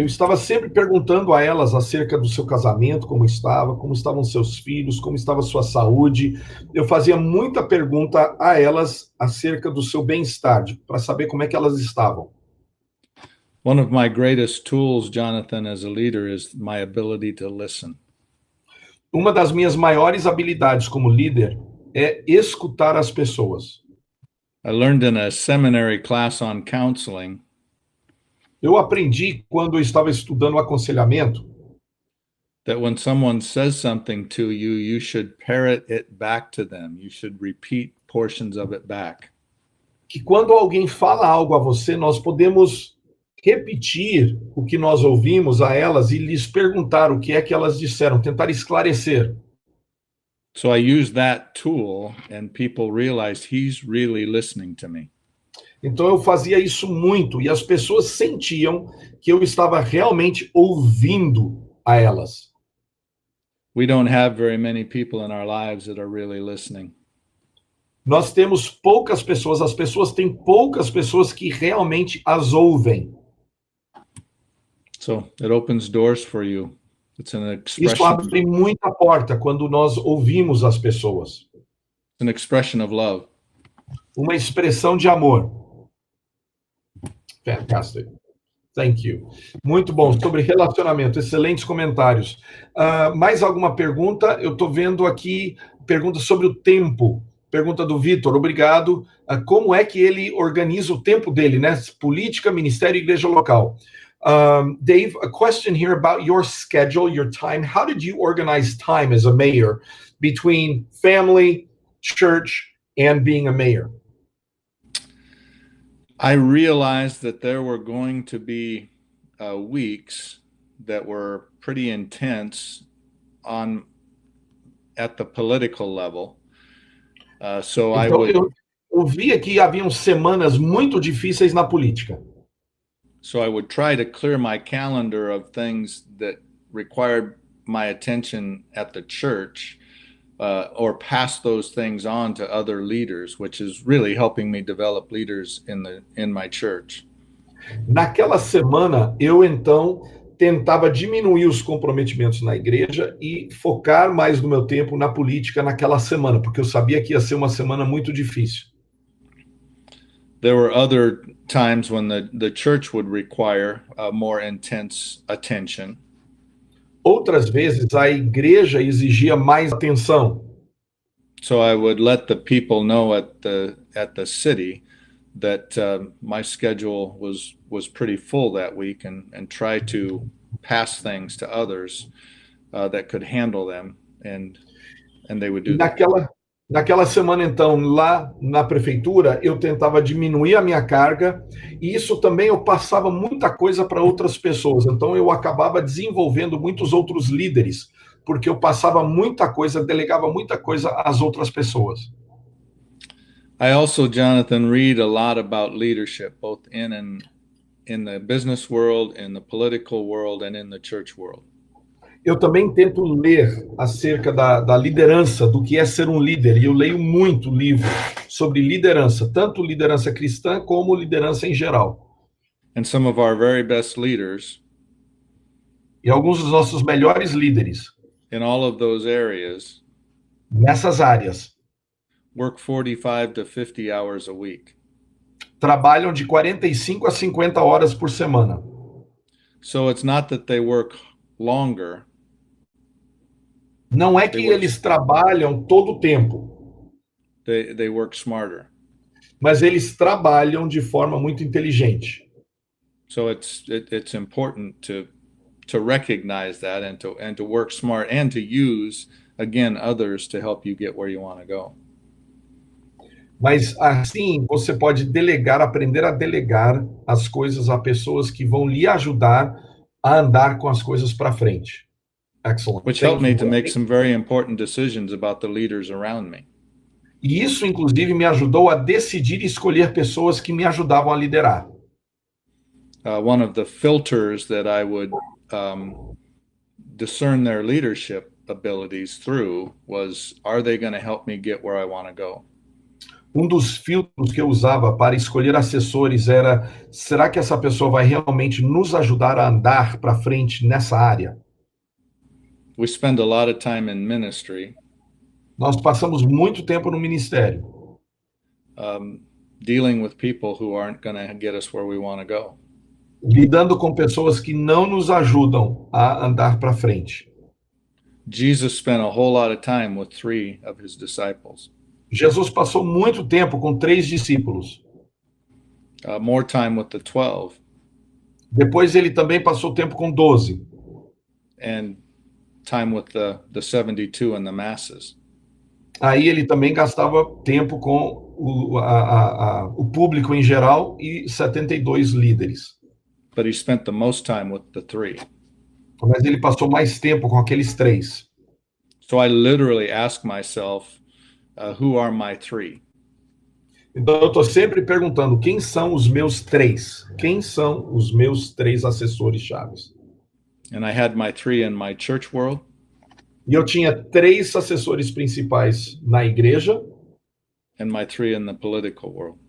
estava sempre perguntando a elas acerca do seu casamento, como estavam seus filhos, como estava sua saúde. Eu fazia muita pergunta a elas acerca do seu bem-estar, para saber como é que elas estavam. One of my greatest tools, Jonathan, as a leader, is my ability to listen. Uma das minhas maiores habilidades como líder é escutar as pessoas. I learned in a seminary class on counseling. Eu aprendi quando eu estava estudando aconselhamento that when someone says something to you, you should parrot it back to them. You should repeat portions of it back. Que quando alguém fala algo a você, nós podemos repetir o que nós ouvimos a elas e lhes perguntar o que é que elas disseram, tentar esclarecer. So I used that tool and people realized he's really listening to me. Então eu fazia isso muito e as pessoas sentiam que eu estava realmente ouvindo a elas. We don't have very many people in our lives that are really listening. Nós temos poucas pessoas, as pessoas têm poucas pessoas que realmente as ouvem. So it opens doors for you. It's an expression. Isso abre muita porta quando nós ouvimos as pessoas. It's an expression of love. Uma expressão de amor. Fantastic. Thank you. Muito bom. Sobre relacionamento, excelentes comentários. Mais alguma pergunta? Eu estou vendo aqui pergunta sobre o tempo. Pergunta do Vitor, obrigado. Como é que ele organiza o tempo dele, né? Política, ministério e igreja local. Dave, a question here about your schedule, your time. How did you organize time as a mayor between family, church, and being a mayor? I realized that there were going to be weeks that were pretty intense at the political level. So eu via que haviam semanas muito difíceis na política. So I would try to clear my calendar of things that required my attention at the church, or pass those things on to other leaders, which is really helping me develop leaders in my church. Naquela semana, eu então tentava diminuir os comprometimentos na igreja e focar mais do meu tempo na política naquela semana, porque eu sabia que ia ser uma semana muito difícil. There were other times when the church would require more intense attention. Outras vezes a igreja exigia mais atenção. So I would let the people know at the city that my schedule was pretty full that week, and try to pass things to others that could handle them, and they would do that. Naquela semana, então, lá na prefeitura, eu tentava diminuir a minha carga, e isso também eu passava muita coisa para outras pessoas. Então, eu acabava desenvolvendo muitos outros líderes, porque eu passava muita coisa, delegava muita coisa às outras pessoas. I also, Jonathan, read a lot about leadership, both in the business world, in the political world, and in the church world. Eu também tento ler acerca da liderança, do que é ser um líder, e eu leio muito livro sobre liderança, tanto liderança cristã como liderança em geral. And some of our very best leaders, e alguns dos nossos melhores líderes, in all of those areas, nessas áreas, work 45 to 50 hours a week. Trabalham de 45 a 50 horas por semana. So it's not that they work longer. Não é que eles trabalham todo o tempo, They work smarter. mas eles trabalham de forma muito inteligente. So it's important to recognize that and to work smart and to use, again, others to help you get where you want to go. Mas assim você pode delegar, aprender a delegar as coisas a pessoas que vão lhe ajudar a andar com as coisas para frente. Excellent. Which helped me to make some very important decisions about the leaders around me. E isso, inclusive, me ajudou a decidir e escolher pessoas que me ajudavam a liderar. One of the filters that I would discern their leadership abilities through was, are they going to help me get where I want to go? Dos filtros que eu usava para escolher assessores era, será que essa pessoa vai realmente nos ajudar a andar para frente nessa área? We spend a lot of time in ministry. Nós passamos muito tempo no ministério. Dealing with people who aren't going to get us where we want to go. Lidando com pessoas que não nos ajudam a andar para frente. Jesus spent a whole lot of time with 3 of his disciples. Jesus passou muito tempo com 3 discípulos. More time with the 12. Depois ele também passou tempo com 12. And time with the 72 and the masses. Aí ele também gastava tempo com o público em geral e 72 líderes. But he spent the most time with the 3. Mas ele passou mais tempo com aqueles 3. So I literally ask myself, who are my 3? Então eu estou sempre perguntando, quem são os meus 3? Quem são os meus 3 assessores chaves? And I had my 3 in my church world. E eu tinha 3 assessores principais na igreja. And my 3 in the political world.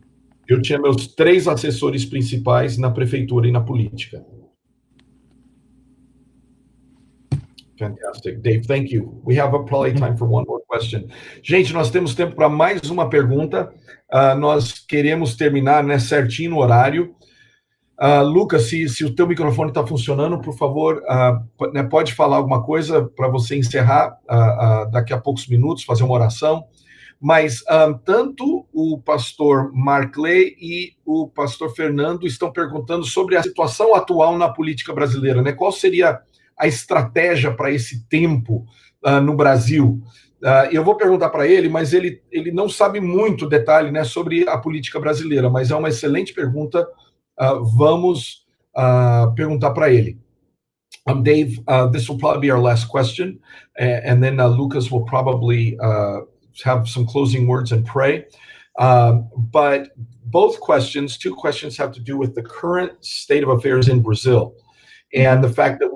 Eu tinha meus 3 assessores principais na prefeitura e na política. Fantastic. Dave, thank you. We have probably time for one more question. Gente, nós temos tempo para mais uma pergunta. Nós queremos terminar, né, certinho no horário. Lucas, se o teu microfone está funcionando, por favor, né, pode falar alguma coisa para você encerrar daqui a poucos minutos, fazer uma oração. Mas tanto o pastor Markley e o pastor Fernando estão perguntando sobre a situação atual na política brasileira, né? Qual seria a estratégia para esse tempo no Brasil? Eu vou perguntar para ele, mas ele não sabe muito detalhe, né, sobre a política brasileira, mas é uma excelente pergunta. Vamos perguntar para ele. Dave, this will probably be our last question, and then Lucas will probably have some closing words and pray. But both questions, 2 questions, have to do with the current state of affairs in Brazil. And the fact that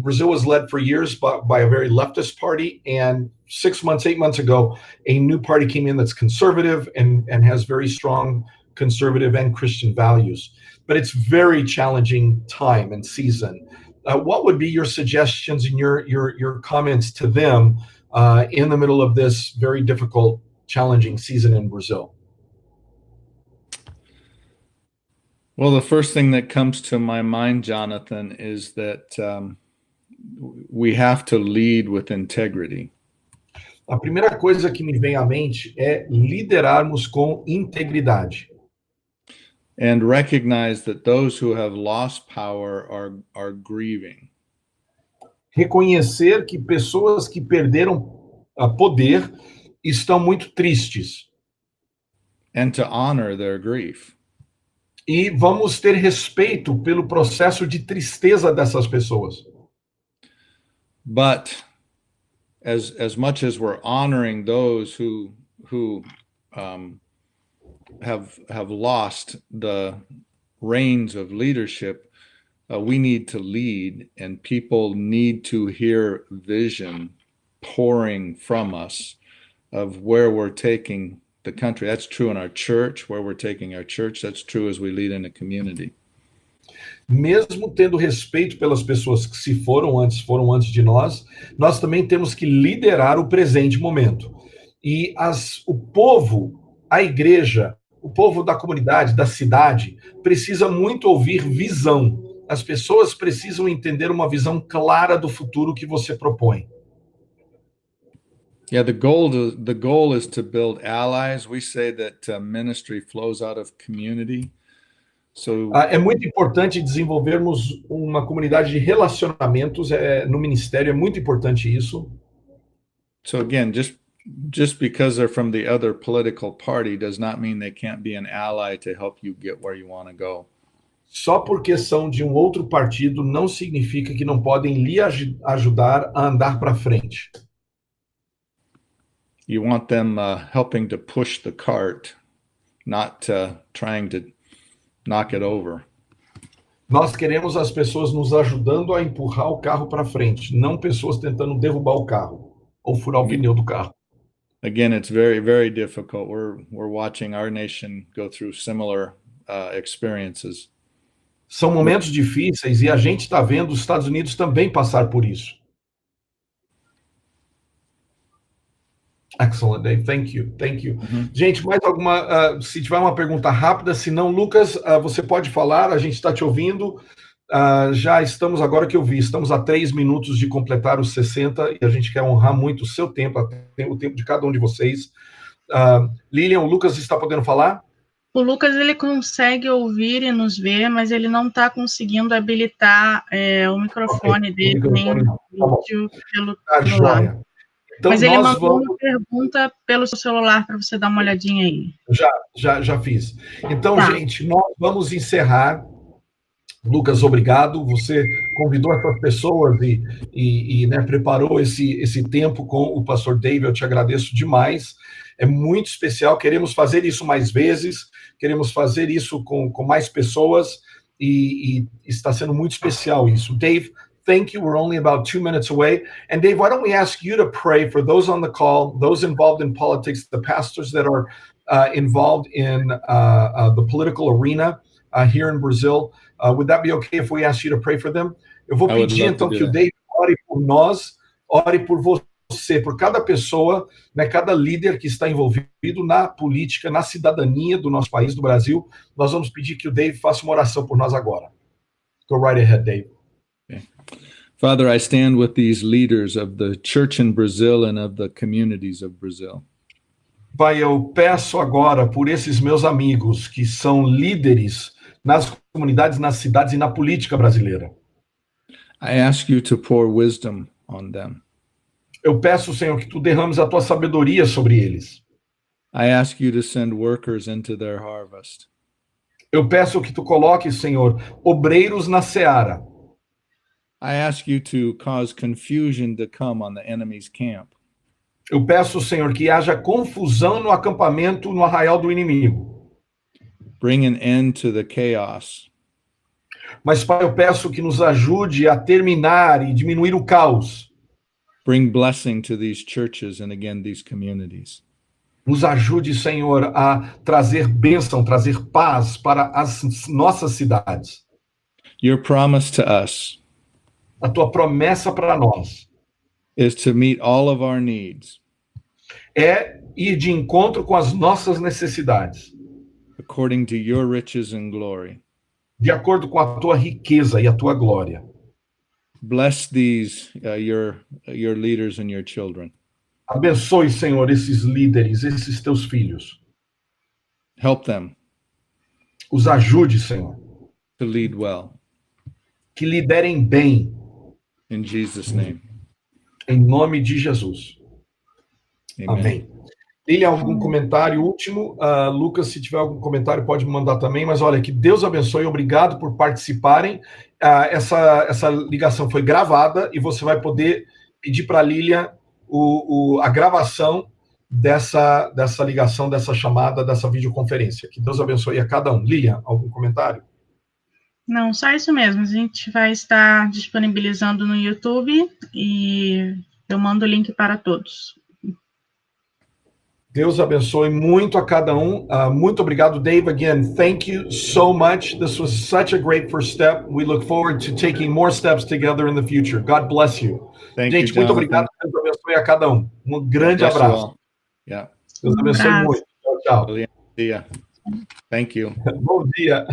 Brazil was led for years by a very leftist party, and 6 months, 8 months ago, a new party came in that's conservative and has very strong conservative and Christian values. But it's very challenging time and season. What would be your suggestions and your comments to them in the middle of this very difficult, challenging season in Brazil? Well, the first thing that comes to my mind, Jonathan, is that we have to lead with integrity. A primeira coisa que me vem à mente é liderarmos com integridade. And recognize that those who have lost power are grieving. Reconhecer que pessoas que perderam poder estão muito tristes. And to honor their grief. E vamos ter respeito pelo processo de tristeza dessas pessoas. But as much as we're honoring those who have lost the reins of leadership, we need to lead, and people need to hear vision pouring from us of where we're taking the country. That's true in our church, where we're taking our church. That's true as we lead in a community. Mesmo tendo respeito pelas pessoas que foram antes de nós também temos que liderar o presente momento. E o povo, a igreja, o povo da comunidade, da cidade, precisa muito ouvir visão. As pessoas precisam entender uma visão clara do futuro que você propõe. Yeah, the goal is to build allies. We say that ministry flows out of community. So É muito importante desenvolvermos uma comunidade de relacionamentos no ministério, é muito importante isso. So again, just because they're from the other political party does not mean they can't be an ally to help you get where you want to go. Só porque são de um outro partido não significa que não podem lhe ajudar a andar para frente. You want them helping to push the cart, not trying to knock it over. Nós queremos as pessoas nos ajudando a empurrar o carro para frente, não pessoas tentando derrubar o carro ou furar o pneu do carro. Again, it's very, very difficult. We're watching our nation go through similar experiences. São momentos difíceis e a gente está vendo os Estados Unidos também passar por isso. Excellent, Dave. Thank you. Gente, mais alguma... se tiver uma pergunta rápida, se não, Lucas, você pode falar, a gente está te ouvindo. Já estamos, agora que eu vi, estamos a 3 minutos de completar os 60 e a gente quer honrar muito o seu tempo, o tempo de cada um de vocês. Lilian, o Lucas está podendo falar? O Lucas, ele consegue ouvir e nos ver, mas ele não está conseguindo habilitar o microfone dele, nem o vídeo pelo celular. Joia. Então, mas ele mandou uma pergunta pelo seu celular para você dar uma olhadinha aí. Já fiz. Então, gente, nós vamos encerrar. Lucas, obrigado. Você convidou essas pessoas e preparou esse tempo com o pastor Dave. Eu te agradeço demais. É muito especial. Queremos fazer isso mais vezes. Queremos fazer isso com mais pessoas. E está sendo muito especial isso. Dave, thank you. We're only about 2 minutes away. And Dave, why don't we ask you to pray for those on the call, those involved in politics, the pastors that are involved in the political arena here in Brazil. Would that be okay if we ask you to pray for them? Eu vou pedir, então, que o Dave ore por nós, ore por você, por cada pessoa, cada líder que está envolvido na política, na cidadania do nosso país, do Brasil. Nós vamos pedir que o Dave faça uma oração por nós agora. Go right ahead, Dave. Okay. Father, I stand with these leaders of the church in Brazil and of the communities of Brazil. Pai, eu peço agora por esses meus amigos que são líderes nas comunidades, nas cidades e na política brasileira. I ask you to pour wisdom on them. Eu peço, Senhor, que tu derrames a tua sabedoria sobre eles. I ask you to send workers into their harvest. Eu peço que tu coloques, Senhor, obreiros na seara. I ask you to cause confusion to come on the enemy's camp. Eu peço, Senhor, que haja confusão no acampamento, no arraial do inimigo. Bring an end to the chaos. Mas, Pai, eu peço que nos ajude a terminar e diminuir o caos. Bring blessing to these churches and again these communities. Nos ajude, Senhor, a trazer bênção, trazer paz para as nossas cidades. Your promise to us A tua promessa para nós is to meet all of our needs é ir de encontro com as nossas necessidades, according to your riches and glory. de acordo com a tua riqueza e a tua glória. Bless these your leaders and your children. Abençoe, Senhor, esses líderes, esses teus filhos. Help them Os ajude, Senhor, to lead well. que liderem bem, In Jesus' name. em nome de Jesus. Amen. Amém. Lilian, algum comentário último? Lucas, se tiver algum comentário, pode me mandar também. Mas olha, que Deus abençoe. Obrigado por participarem. Essa ligação foi gravada e você vai poder pedir para a Lilian a gravação dessa ligação, dessa chamada, dessa videoconferência. Que Deus abençoe a cada um. Lilian, algum comentário? Não, só isso mesmo. A gente vai estar disponibilizando no YouTube e eu mando o link para todos. Deus abençoe muito a cada um. Muito obrigado, Dave. Again, thank you so much. This was such a great first step. We look forward to taking more steps together in the future. God bless you. Thank Gente, you, muito obrigado. Deus abençoe a cada um. Um grande Bless you abraço. all. Yeah. Deus abençoe muito. Tchau, tchau. See ya. Thank you. Bom dia.